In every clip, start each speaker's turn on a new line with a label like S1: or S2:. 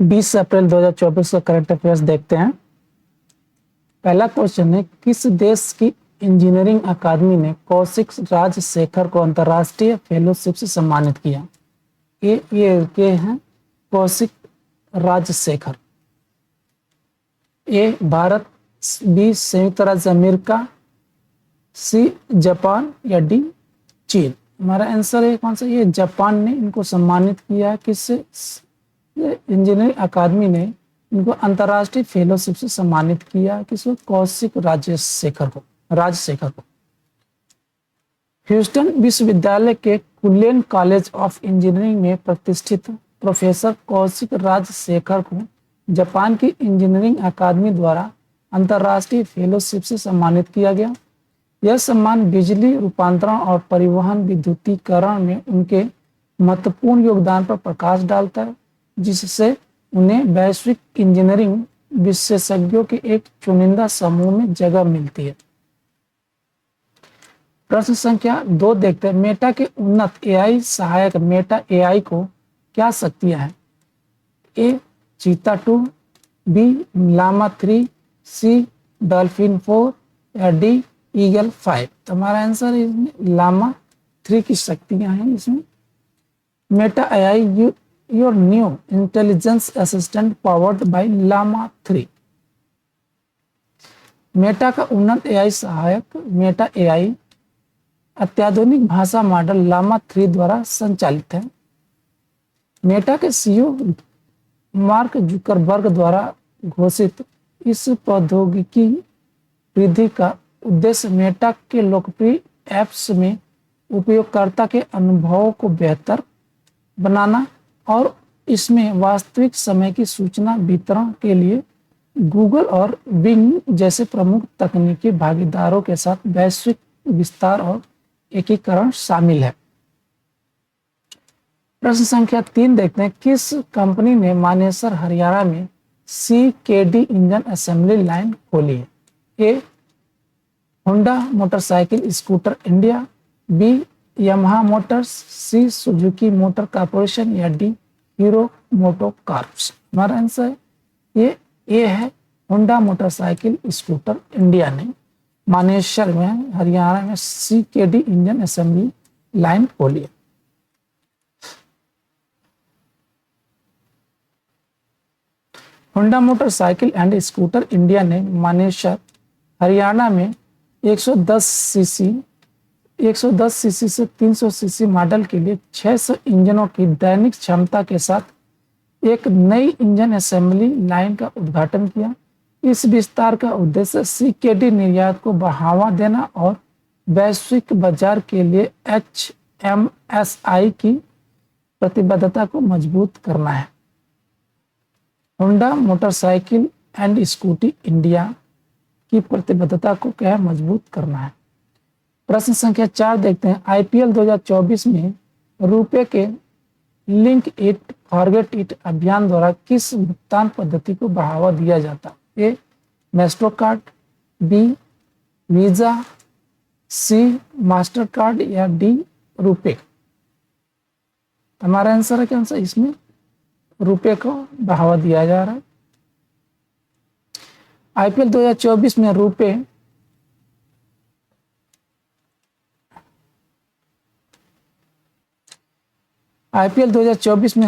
S1: 20 अप्रैल 2024 का current affairs देखते हैं। पहला क्वेश्चन है, किस देश की इंजीनियरिंग अकादमी ने कौशिक राजशेखर को अंतर्राष्ट्रीय फेलोशिप से सम्मानित किया? ये हैं कौशिक राजशेखर। ए भारत, बी संयुक्त राज्य अमेरिका, सी जापान या डी चीन। हमारा आंसर है कौन सा? ये जापान ने इनको सम्मानित किया। किससे? इंजीनियरिंग अकादमी ने इनको अंतर्राष्ट्रीय फेलोशिप से सम्मानित किया। किसको? कौशिक राजशेखर को। ह्यूस्टन विश्वविद्यालय के कुलेन कॉलेज ऑफ इंजीनियरिंग में प्रतिष्ठित प्रोफेसर कौशिक राजशेखर को जापान की इंजीनियरिंग अकादमी द्वारा अंतर्राष्ट्रीय फेलोशिप से सम्मानित किया गया। यह सम्मान बिजली रूपांतरण और परिवहन विद्युतीकरण में उनके महत्वपूर्ण योगदान पर प्रकाश डालता है, जिससे उन्हें वैश्विक इंजीनियरिंग विशेषज्ञों के एक चुनिंदा समूह में जगह मिलती है। प्रश्न संख्या 2 देखते हैं। मेटा के उन्नत एआई सहायक मेटा एआई को क्या शक्तियां हैं? ए चीता 2, बी लामा 3, सी डॉल्फिन 4 या डी ईगल 5। तो हमारा आंसर है लामा 3 की शक्तियां हैं इसमें। Meta AI your new intelligence assistant powered by Llama 3। Meta का उन्नत एआई सहायक मेटा एआई अत्याधुनिक भाषा मॉडल लामा 3 द्वारा संचालित है। मेटा के सीईओ मार्क जुकरबर्ग द्वारा घोषित इस प्रौद्योगिकी वृद्धि का उद्देश्य मेटा के लोकप्रिय ऐप्स में उपयोगकर्ता के अनुभवों को बेहतर बनाना और इसमें वास्तविक समय की सूचना वितरण के लिए गूगल और बिंग जैसे प्रमुख तकनीकी भागीदारों के साथ वैश्विक विस्तार और एकीकरण शामिल है। प्रश्न संख्या 3 देखते हैं। किस कंपनी ने मानेसर हरियाणा में CKD इंजन असेंबली लाइन खोली है? A Honda motorcycle scooter India, B Yamaha motors, C Suzuki motor corporation या डी हीरो मोटो कॉर्प्स। हमारा आंसर है ये है होंडा मोटरसाइकिल स्कूटर इंडिया ने मानेसर में हरियाणा में CKD इंजन असेंबली लाइन खोली है। Honda motorcycle and scooter India ने मानेसर हरियाणा में 110 सीसी से 300 सीसी मॉडल के लिए 600 इंजनों की दैनिक क्षमता के साथ एक नई इंजन असेंबली लाइन का उद्घाटन किया। इस विस्तार का उद्देश्य CKD निर्यात को बढ़ावा देना और वैश्विक बाजार के लिए HMSI की प्रतिबद्धता को मजबूत करना है। Honda motorcycle and scooty India की प्रतिबद्धता को क्या मजबूत करना है। प्रश्न संख्या 4 देखते हैं। IPL 2024 में रुपए के लिंक इट फॉरगेट इट अभियान द्वारा किस भुगतान पद्धति को बढ़ावा दिया जाता? ए मैस्ट्रो कार्ड, बी वीजा, सी मास्टर कार्ड या डी रुपए। हमारा आंसर है क्या? इसमें रुपए को बढ़ावा दिया जा रहा है। IPL 2024 में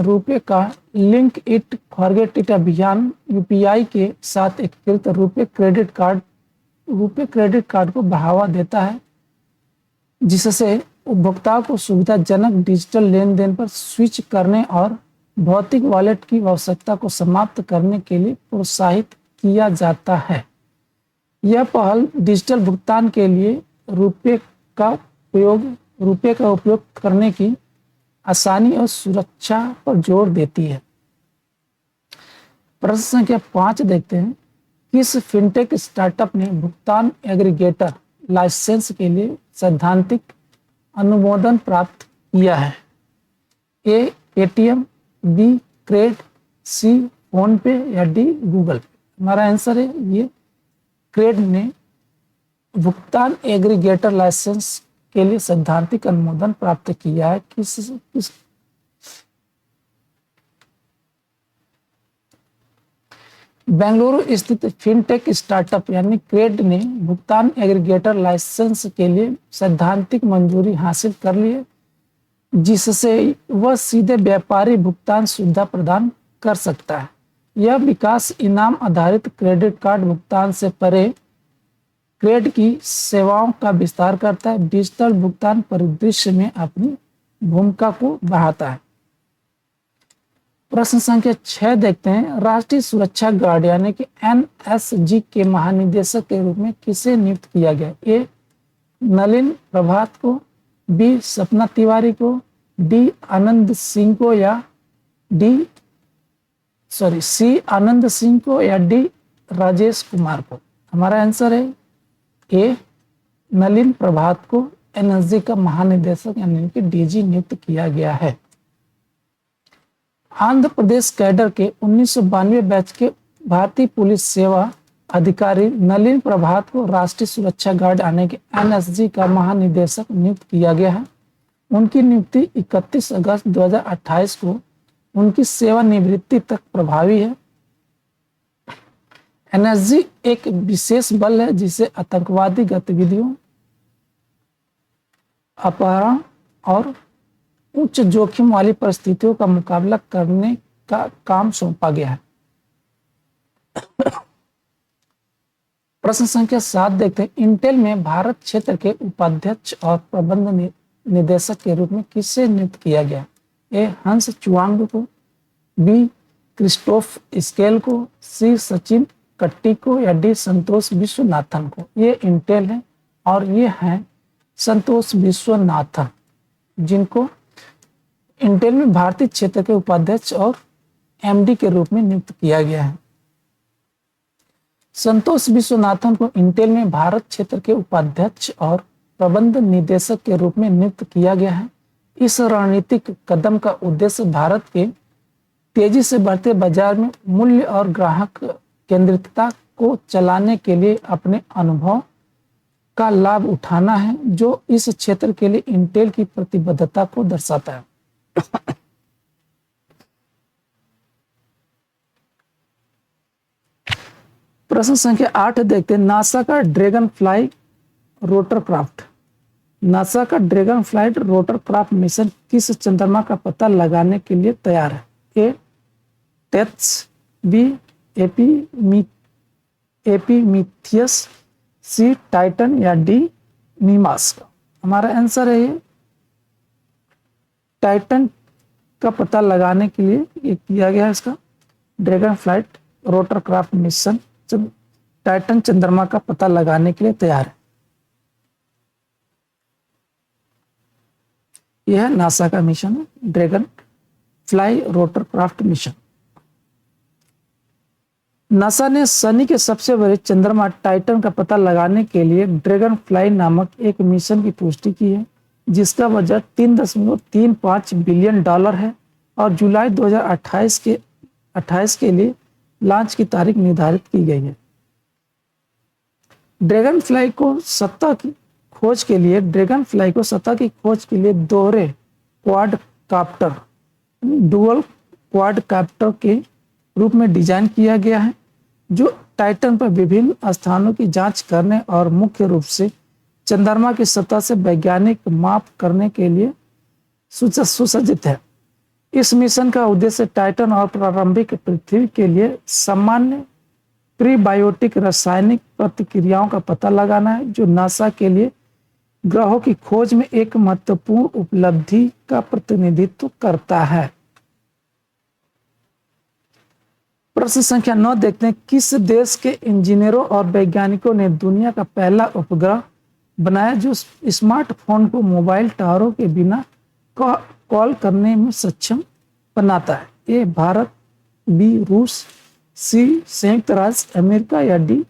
S1: रुपए का लिंक इट फॉरगेट इट अभियान UPI के साथ एकीकृत रुपए क्रेडिट कार्ड को बढ़ावा देता है, जिससे उपभोक्ताओं को सुविधाजनक डिजिटल लेन देन पर स्विच करने और भौतिक वॉलेट की आवश्यकता को समाप्त करने के लिए प्रोत्साहित किया जाता है। यह पहल डिजिटल भुगतान के लिए रुपए का उपयोग करने की आसानी और सुरक्षा पर जोर देती है। प्रश्न संख्या 5 देखते हैं। किस फिनटेक स्टार्टअप ने भुगतान एग्रीगेटर लाइसेंस के लिए सैद्धांतिक अनुमोदन प्राप्त किया है? ए पेटीएम, बी क्रेड, सी फोन पे या डी गूगल पे। हमारा आंसर है ये क्रेड ने भुगतान एग्रीगेटर लाइसेंस के लिए सैद्धांतिक अनुमोदन प्राप्त किया है। किस बेंगलुरु स्थित फिनटेक स्टार्टअप यानी क्रेड ने भुगतान एग्रीगेटर लाइसेंस के लिए सैद्धांतिक मंजूरी हासिल कर ली है, जिससे वह सीधे व्यापारी भुगतान सुविधा प्रदान कर सकता है। यह विकास इनाम आधारित क्रेडिट कार्ड भुगतान से परे क्रेड की सेवाओं का विस्तार करता है, डिजिटल भुगतान परिदृश्य में अपनी भूमिका को बढ़ाता है। प्रश्न संख्या 6 देखते हैं। राष्ट्रीय सुरक्षा गार्ड यानी कि एनएसजी के महानिदेशक के रूप में किसे नियुक्त किया गया? ए नलिन प्रभात को, बी सपना तिवारी को, डी आनंद सिंह को या सी आनंद सिंह को या डी राजेश कुमार को। हमारा आंसर है ए नलिन प्रभात को एनएसजी का महानिदेशक यानी कि डीजी नियुक्त किया गया है। आंध्र प्रदेश कैडर के 1992 बैच के भारतीय पुलिस सेवा अधिकारी नलिन प्रभात को राष्ट्रीय सुरक्षा गार्ड यानी कि एनएसजी का महानिदेशक नियुक्त किया गया है। उनकी नियुक्ति 31 अगस्त 2028 को उनकी सेवानिवृत्ति तक प्रभावी है। एनएसजी एक विशेष बल है जिसे आतंकवादी गतिविधियों, अपहरण और उच्च जोखिम वाली परिस्थितियों का मुकाबला करने का काम सौंपा गया है। प्रश्न संख्या 7 देखते हैं। इंटेल में भारत क्षेत्र के उपाध्यक्ष और प्रबंध निदेशक के रूप में किसे नियुक्त किया गया? ए हंस चुआंग को, बी क्रिस्टोफ स्केल को, सी सचिन कट्टी को या डी संतोष विश्वनाथन को। ये इंटेल है और ये हैं संतोष विश्वनाथन, जिनको इंटेल में भारतीय क्षेत्र के उपाध्यक्ष और एमडी के रूप में नियुक्त किया गया है। संतोष विश्वनाथन को इंटेल में भारत क्षेत्र के उपाध्यक्ष और प्रबंध निदेशक के रूप में नियुक्त किया गया है। इस रणनीतिक कदम का उद्देश्य भारत के तेजी से बढ़ते बाजार में मूल्य और ग्राहक केंद्रितता को चलाने के लिए अपने अनुभव का लाभ उठाना है, जो इस क्षेत्र के लिए इंटेल की प्रतिबद्धता को दर्शाता है। प्रश्न संख्या 8 देखते हैं। नासा का ड्रैगन फ्लाई रोटरक्राफ्ट मिशन किस चंद्रमा का पता लगाने के लिए तैयार है? ए टेथ्स, बी एपीमीथियस, सी टाइटन या डी नीमास का। हमारा आंसर है ये टाइटन का पता लगाने के लिए ये किया गया है। इसका dragon flight rotorcraft mission Titan चंद्रमा का पता लगाने के लिए तैयार है। यह नासा का मिशन है, dragon fly rotorcraft mission. NASA ने शनि के सबसे बड़े चंद्रमा टाइटन का पता लगाने के लिए ड्रैगन फ्लाई नामक एक मिशन की पुष्टि की है, जिसका बजट $3.35 बिलियन है और जुलाई 2028 के लिए लॉन्च की तारीख निर्धारित की गई है। ड्रैगन फ्लाई को सतह की खोज के लिए दोहरे डुअल क्वाड काप्टर के रूप में डिजाइन किया गया है, जो टाइटन पर विभिन्न स्थानों की जांच करने और मुख्य रूप से चंद्रमा की सतह से वैज्ञानिक माप करने के लिए सुसज्जित है। इस मिशन का उद्देश्य टाइटन और प्रारंभिक पृथ्वी के लिए सामान्य प्रीबायोटिक रासायनिक प्रतिक्रियाओं का पता लगाना है, जो नासा के लिए ग्रहों की खोज में एक महत्वपूर्ण उपलब्धि का प्रतिनिधित्व करता है। प्रश्न संख्या 9 देखते हैं। किस देश के इंजीनियरों और वैज्ञानिकों ने दुनिया का पहला उपग्रह बनाया जो स्मार्टफोन को मोबाइल टावरों के बिना कॉल करने में सक्षम बनाता है? ए भारत, बी रूस, सी संयुक्त राज्य अमेरिका या डी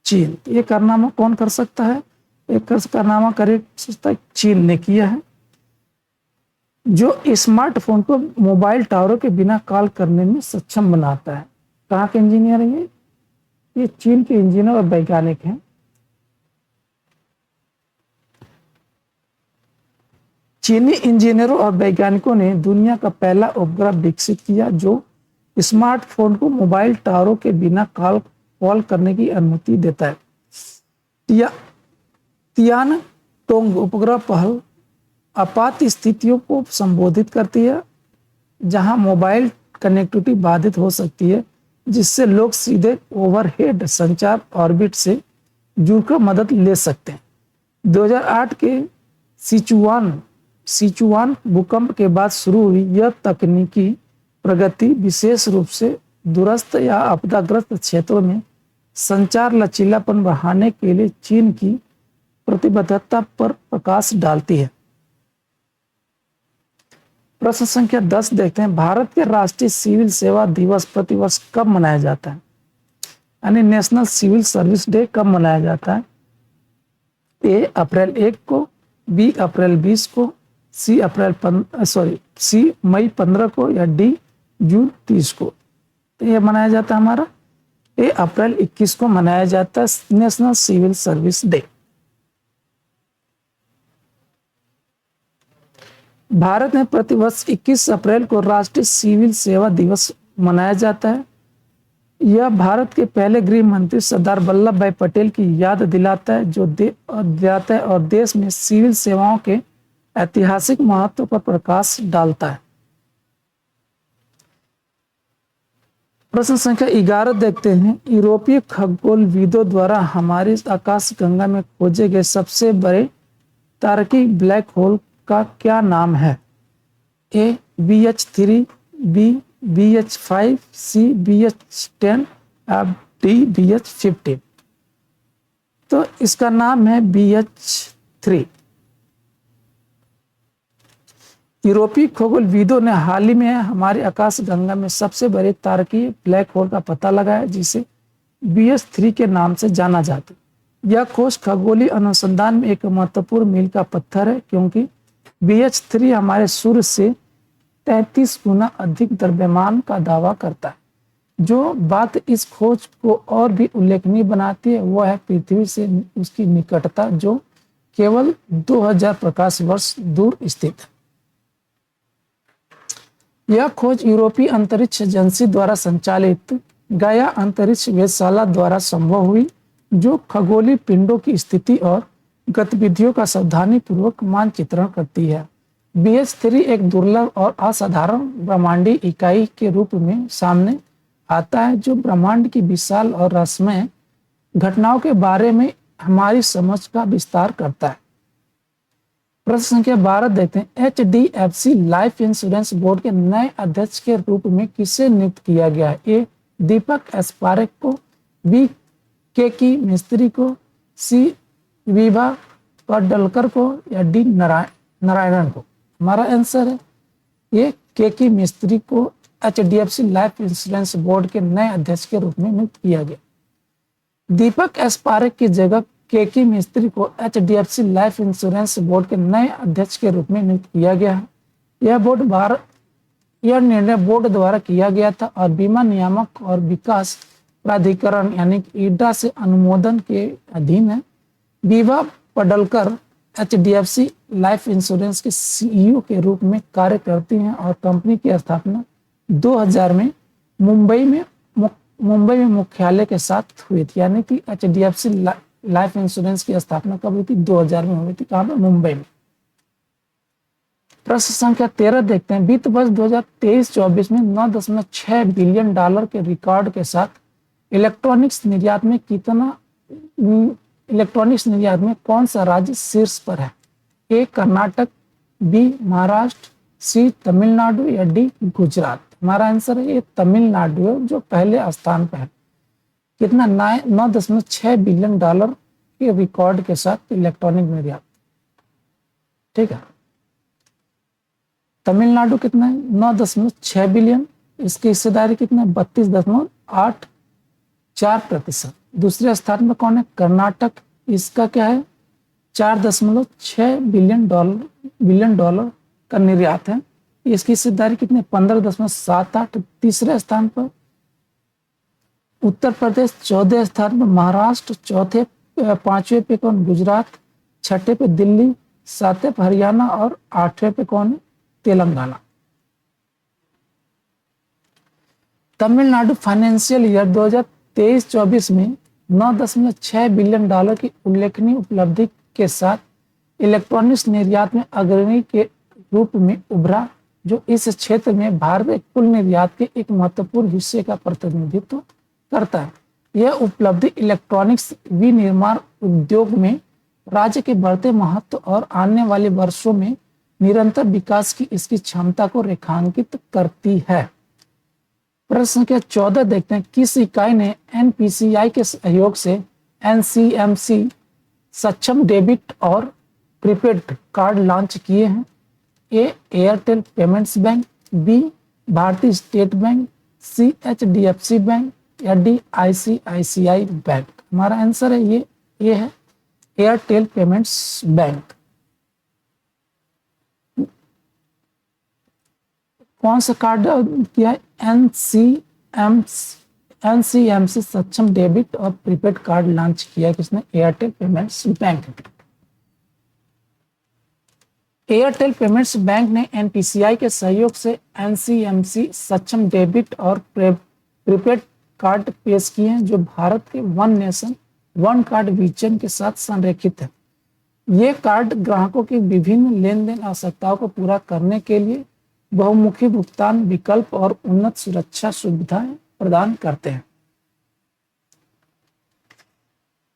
S1: चीन। ये कारनामा कौन कर सकता है? एक कारनामा कर सकता है चीन ने किया है, जो स्मार्टफोन को मोबाइल टावरों के बिना कॉल करने में सक्षम बनाता है। कहाँ के इंजीनियर है ये चीन के इंजीनियर और वैज्ञानिक हैं। चीनी इंजीनियरों और वैज्ञानिकों ने दुनिया का पहला उपग्रह विकसित किया जो स्मार्टफोन को मोबाइल टावरों के बिना कॉल करने की अनुमति देता है। तियान टोंग उपग्रह पहल आपात स्थितियों को संबोधित करती है जहां मोबाइल कनेक्टिविटी बाधित हो सकती है, जिससे लोग सीधे ओवरहेड संचार ऑर्बिट से जुड़कर मदद ले सकते हैं। 2008 के सिचुआन भूकंप के बाद शुरू हुई यह तकनीकी प्रगति विशेष रूप से दूरस्थ या आपदाग्रस्त क्षेत्रों में संचार लचीलापन बढ़ाने के लिए चीन की प्रतिबद्धता पर प्रकाश डालती है। प्रश्न संख्या 10 देखते हैं, भारत के राष्ट्रीय सिविल सेवा दिवस प्रतिवर्ष कब मनाया जाता है? यानी नेशनल सिविल सर्विस डे कब मनाया जाता है? ए अप्रैल 1 को, बी अप्रैल 20 को, सी मई 15 को, या डी जून 30 को। तो यह मनाया जाता है हमारा ए अप्रैल 21 को मनाया जाता है नेशनल सिविल सर्विस डे। भारत में प्रतिवर्ष 21 अप्रैल को राष्ट्रीय सिविल सेवा दिवस मनाया जाता है। यह भारत के पहले गृह मंत्री सरदार वल्लभ भाई पटेल की याद दिलाता है और देश में सिविल सेवाओं के ऐतिहासिक महत्व पर प्रकाश डालता है। प्रश्न संख्या 11 देखते हैं, यूरोपीय खगोलविदों द्वारा हमारी आकाशगंगा में खोजे गए सबसे बड़े तारकी ब्लैक होल का क्या नाम है? ए BH3, बी BH5, सी BH10, डी BH15। तो इसका नाम है BH3। यूरोपीय खगोलविदों ने हाल ही में हमारी आकाशगंगा में सबसे बड़े तारकीय ब्लैक होल का पता लगाया, जिसे BH3 के नाम से जाना जाता है। यह खोज खगोलीय अनुसंधान में एक महत्वपूर्ण मील का पत्थर है, क्योंकि BH3 हमारे सूर्य से 33 गुना अधिक द्रव्यमान का दावा करता है। जो बात इस खोज को और भी उल्लेखनीय बनाती है वह है पृथ्वी से उसकी निकटता, जो केवल 2000 प्रकाश वर्ष दूर स्थित है। यह खोज यूरोपीय अंतरिक्ष एजेंसी द्वारा संचालित गाया अंतरिक्ष वेधशाला द्वारा संभव हुई, जो खगोलीय पिंडों की स्थिति और गतिविधियों का सावधानी पूर्वक मानचित्रण करती है। BH3 एक दुर्लभ और असाधारण ब्रह्मांडीय इकाई के रूप में सामने आता है, जो ब्रह्मांड की विशाल और रहस्यमय घटनाओं के बारे में हमारी समझ का विस्तार करता है। प्रश्न संख्या 12 देखते हैं, HDFC लाइफ इंश्योरेंस बोर्ड के नए अध्यक्ष के रूप में किसे नियुक्त किया गया है? ए दीपक एस पारेख को, बी केकी मिस्त्री को, सी विभा पडलकर को, या डी नारायणन को। हमारा आंसर है ये केकी मिस्त्री को HDFC लाइफ इंश्योरेंस बोर्ड के नए अध्यक्ष के रूप में नियुक्त किया गया। दीपक एस पारेख की जगह केकी मिस्त्री को HDFC लाइफ इंश्योरेंस बोर्ड के नए अध्यक्ष के रूप में नियुक्त किया गया है। यह निर्णय बोर्ड द्वारा किया गया था और बीमा नियामक और विकास प्राधिकरण यानी ईडा से अनुमोदन के अधीन है। Vibha Padalkar HDFC life insurance के CEO के रूप में कार्य करती हैं और कंपनी की स्थापना 2000 में मुंबई में मुख्यालय के साथ हुई थी। यानी कि HDFC लाइफ इंश्योरेंस की स्थापना कब हुई थी? 2000 में हुई थी। कहाँ पे? मुंबई में। प्रश्न संख्या 13 देखते हैं, वित्त वर्ष 2023-24 में $9.6 बिलियन के रिकॉर्ड के साथ इलेक्ट्रॉनिक्स निर्यात में कौन सा राज्य शीर्ष पर है? ए कर्नाटक, बी महाराष्ट्र, सी तमिलनाडु, या डी गुजरात। हमारा आंसर है ये तमिलनाडु है, जो पहले स्थान पर है। कितना? $9.6 बिलियन के रिकॉर्ड के साथ इलेक्ट्रॉनिक निर्यात। ठीक है, तमिलनाडु कितना है? 9.6 बिलियन। इसकी हिस्सेदारी कितना है? 32.84%। दूसरे स्थान पर कौन है? कर्नाटक। इसका क्या है? 4.6 बिलियन डॉलर का निर्यात है। इसकी हिस्सेदारी कितनी? 15.78। तीसरे स्थान पर उत्तर प्रदेश, चौथे स्थान पर महाराष्ट्र, पांचवें पे कौन? गुजरात, छठे पे दिल्ली, सातवें पे हरियाणा और आठवें पे कौन है? तेलंगाना। तमिलनाडु फाइनेंशियल ईयर 2023-24 में 9.6 बिलियन डॉलर की उल्लेखनीय उपलब्धि के साथ इलेक्ट्रॉनिक्स निर्यात में अग्रणी के रूप में उभरा, जो इस क्षेत्र में भारत के कुल निर्यात के एक महत्वपूर्ण हिस्से का प्रतिनिधित्व करता है। यह उपलब्धि इलेक्ट्रॉनिक्स विनिर्माण उद्योग में राज्य के बढ़ते महत्व और आने वाले वर्षों में निरंतर विकास की इसकी क्षमता को रेखांकित करती है। प्रश्न संख्या 14 देखते हैं, किस इकाई ने एनपीसीआई के सहयोग से एनसीएमसी सक्षम डेबिट और प्रीपेड कार्ड लॉन्च किए हैं? ए एयरटेल पेमेंट्स बैंक, बी भारतीय स्टेट बैंक, सी एचडीएफसी बैंक या डी आईसीआईसीआई बैंक। हमारा आंसर है ये है एयरटेल पेमेंट्स बैंक। कौन सा कार्ड किया है? एनसीएमसी सक्षम डेबिट और प्रीपेड कार्ड लॉन्च किया किसने? Airtel payments bank. Airtel payments bank ने एनपीसीआई के सहयोग से एनसीएमसी सक्षम डेबिट और प्रीपेड कार्ड पेश किए हैं, जो भारत के one nation one card vision के साथ संरेखित है। ये कार्ड ग्राहकों की विभिन्न लेन देन आवश्यकताओं को पूरा करने के लिए बहुमुखी भुगतान विकल्प और उन्नत सुरक्षा सुविधाएं प्रदान करते हैं।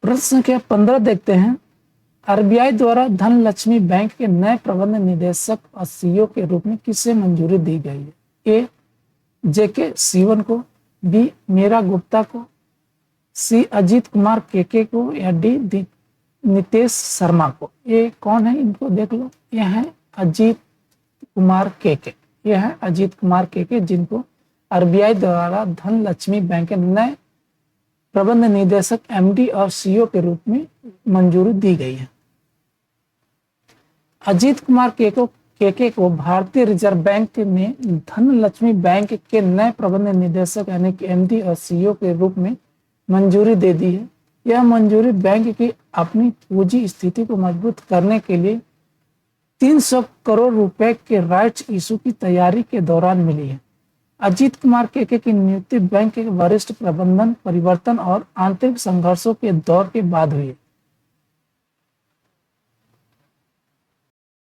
S1: प्रश्न संख्या 15 देखते हैं, आरबीआई द्वारा धनलक्ष्मी बैंक के नए प्रबंध निदेशक और सीईओ के रूप में किसे मंजूरी दी गई है? ए जेके सीवन को, बी मीरा गुप्ता को, सी अजीत कुमार केके को या डी नितेश शर्मा को। ये कौन है? इनको देख लो, ये है अजीत कुमार केके। ये है अजीत कुमार केके, जिनको आरबीआई द्वारा धनलक्ष्मी बैंक के नए प्रबंध निदेशक एमडी और सीईओ के रूप में मंजूरी दी गई है। अजीत कुमार केके को भारतीय रिजर्व बैंक ने धनलक्ष्मी बैंक के नए प्रबंध निदेशक यानी कि एमडी और सीईओ के रूप में मंजूरी दे दी है। यह मंजूरी बैंक की अपनी पूंजी स्थिति को मजबूत करने के लिए 300 करोड़ रुपए के राइट्स इशू की तैयारी के दौरान मिली है। अजीत कुमार केके की नियुक्ति बैंक के वरिष्ठ प्रबंधन परिवर्तन और आंतरिक संघर्षों के दौर के बाद हुई है।